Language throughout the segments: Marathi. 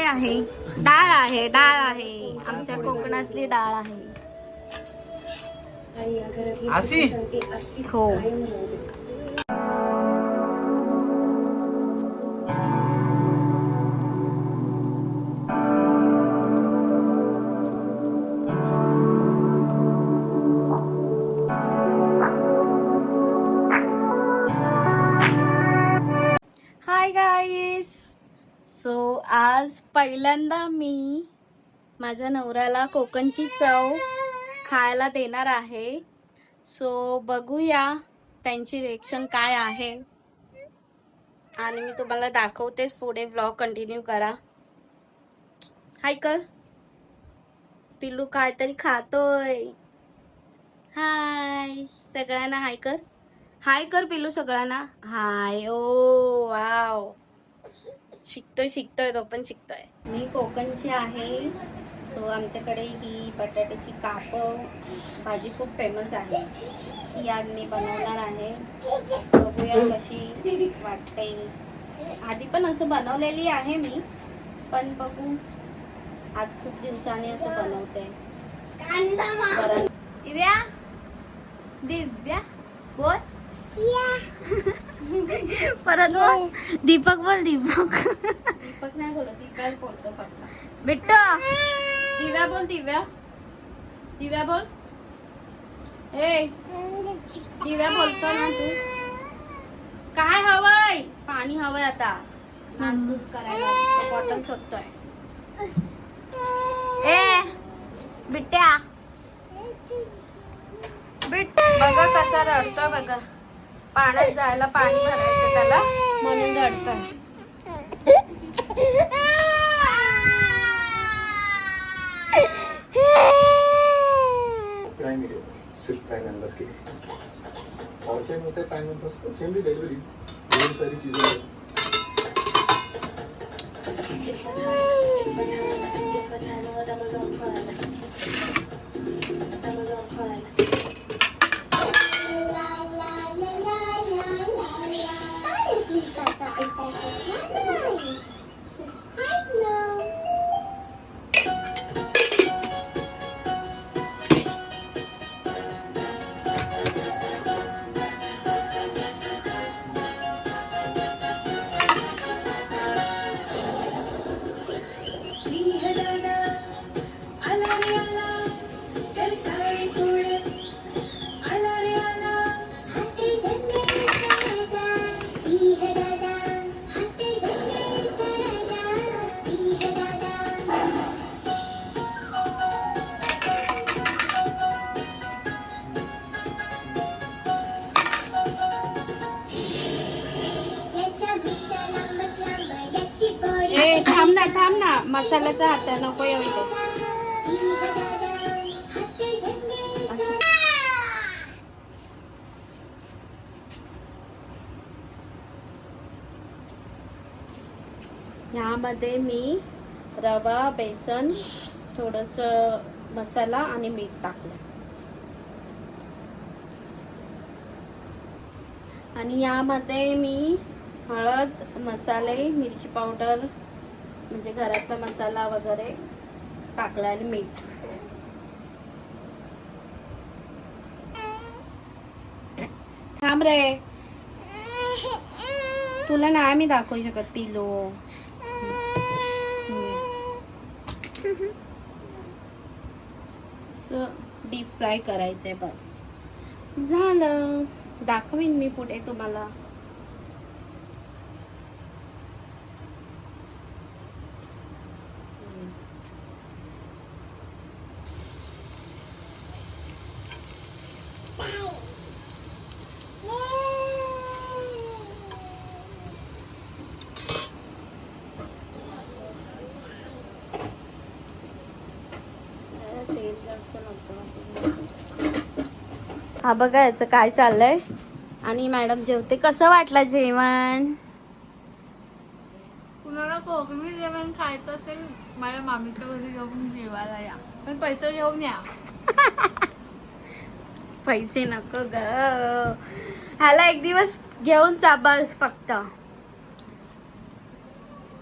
आहे? डाळ आहे, डाळ आहे. आमच्या कोकणातली डाळ आहे. अशी हो. Hi guys. सो आज पहिल्यांदा मी माझ्या नवऱ्याला कोकणची चव खायला देणार आहे. सो बघूया त्यांची रिएक्शन काय आहे आणि मी तुम्हाला दाखवतेच. पुढे व्लॉग कंटिन्यू करा. हाय कर पिल्लू, काहीतरी खातोय. हाय सगळ्यांना हाय कर. हाय कर पिल्लू सगळ्यांना. हाय. ओ वाव, शिकतोय तो पण शिकतोय. मी कोकणची आहे. सो आमच्याकडे ही बटाट्याची काप भाजी खूप फेमस आहे. ही आज मी बनवणार आहे. बघूया कशी वाटते. आधी पण असं बनवलेली आहे मी, पण बघू आज खूप दिवसांनी असं बनवते. दिव्या, दिव्या बोल. परत बोल. दीपक बोल. दीपक नाही बोलत, दिव्या बोलतो फक्त. बिट्टू दिव्या बोल. दिव्या बोल. ए दिव्या बोलतो ना तू. काय हवंय? पाणी हवंय आता. नाचूक करायला बॉटल शोधतोय. ए बिट्ट्या, बघा कसा रडतोय बघा. पाण्यात जायला पाणी भरायचं त्याला म्हणून रडतोय. प्राइम सिर्फ प्राइम मेंबर्स के लिए और क्या होता है प्राइम मेंबर्स को सेम डे डिलीवरी बहुत सारी चीजें थांब ना मसाल्याचा हात नको एवढे. ह्यामध्ये मी रवा, बेसन, थोडस मसाला आणि मीठ टाकलं. आणि यामध्ये मी हळद, मसाले, मिरची पावडर म्हणजे घरातला मसाला वगैरे टाकला आणि मीठ. थांब रे, तुला नाही मी दाखवू शकत पिलो. डीप फ्राय करायचंय बस. झालं. दाखवीन मी पुढे तुम्हाला. हा बघा याचं काय चाललंय. आणि मॅडम जेवते. कसं वाटलं जेवण? कुणाला कोकणी जेवण खायचं असेल माझ्या मामीच्या घरी जाऊन जेवायला या, पण पैसे घेऊन या. पैसे नको ग, ह्याला एक दिवस घेऊन जा बस फक्त.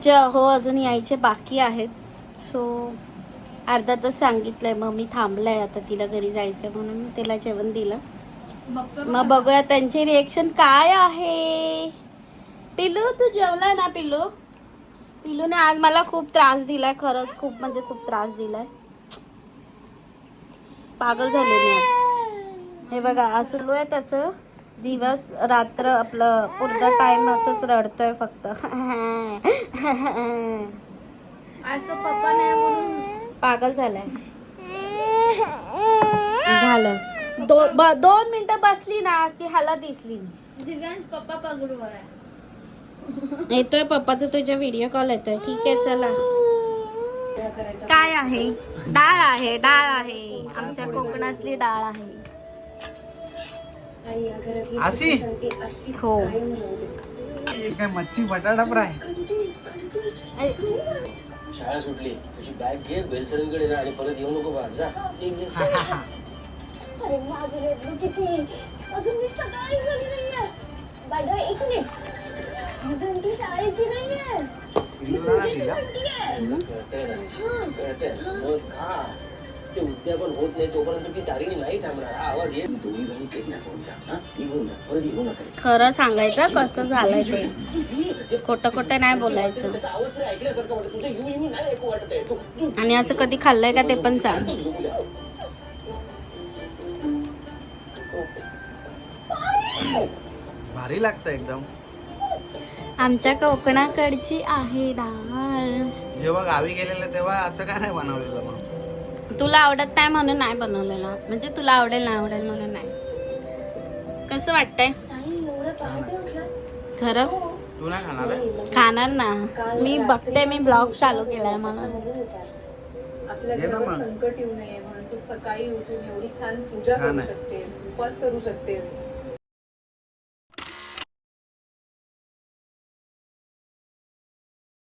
हो अजून यायचे बाकी आहेत. सो अर्धा तास सांगितलंय, मग मी थांबलाय आता, तिला घरी जायचंय म्हणून मी तिला जेवण दिलं. मग बघूया त्यांची रिएक्शन काय आहे. पिल्लू तू जेवला ना? पिल्लूने आज मला खूप त्रास दिलाय, खरंच खूप म्हणजे खूप त्रास दिलाय. पागल झाले मी आज. हे बघा असं आहे त्याचं, दिवस रात्र आपलं पुढचा टाइम असंच रडतोय फक्त. आज तो पप्पा नाही म्हणून पागल झालाय. झालं 2 मिनिटं बसली ना की हाला दिसली. दिव्यांश पप्पा पगडूवर आहे. येतोय पप्पाचा तुझ्या व्हिडिओ कॉल येतोय. ठीक आहे चला. काय आहे? डाळ आहे. डाळ आहे, आमच्या कोकणातली डाळ आहे. अशी हो. हे काय मच्छी बटाटा फ्राय. शाळा सुटली, तुझी बॅग घे, बेलसरीकडे जा आणि परत येऊ नको बा. जा. अरे माझं रेडलू किती अजून मी सकाळी झाली नाहीये. बाय द वे, एक मिनिट, अजून ती शाळेची नाहीये. कळतंय ना, कळतंय. मग खा. ते उद्यापन होत नाही तोपर्यंत ती तारिणी नाही थांबणार. हा आवाज येत दोन्ही जणी किडनॅप होऊन जा. हा निघून जा, परत येऊ नका. खरं सांगायचं कसं झालंय ते, खोटं खोटं नाही बोलायचं. त्याचा आवाज तरी ऐकण्यासारखं वाटतं. तुझं येऊ नाही ऐकू वाटत आहे. तू आणि असं कधी खाल्लंय का ते पण सांग. भारी लागतं एकदम. आमच्या कोकणाकडची आहे डाळ. जेव्हा गावी गेलेलं तेव्हा असं काय नाही बनवलेलं मग. तुला आवडत नाही म्हणून नाही बनवलेला, म्हणजे तुला आवडेल नाही आवडेल म्हणून नाही. कसं वाटतंय खरं? तू नाही खाणार आहे? खाणार ना मी, बघते मी ब्लॉग चालू केलाय म्हणून. आपल्या ये ना घरावर मग. संकट येऊ नये म्हणून तू सकाळी उठून एवढी छान पूजा छान करू आहे. शकतेस, उपवास करू शकतेस.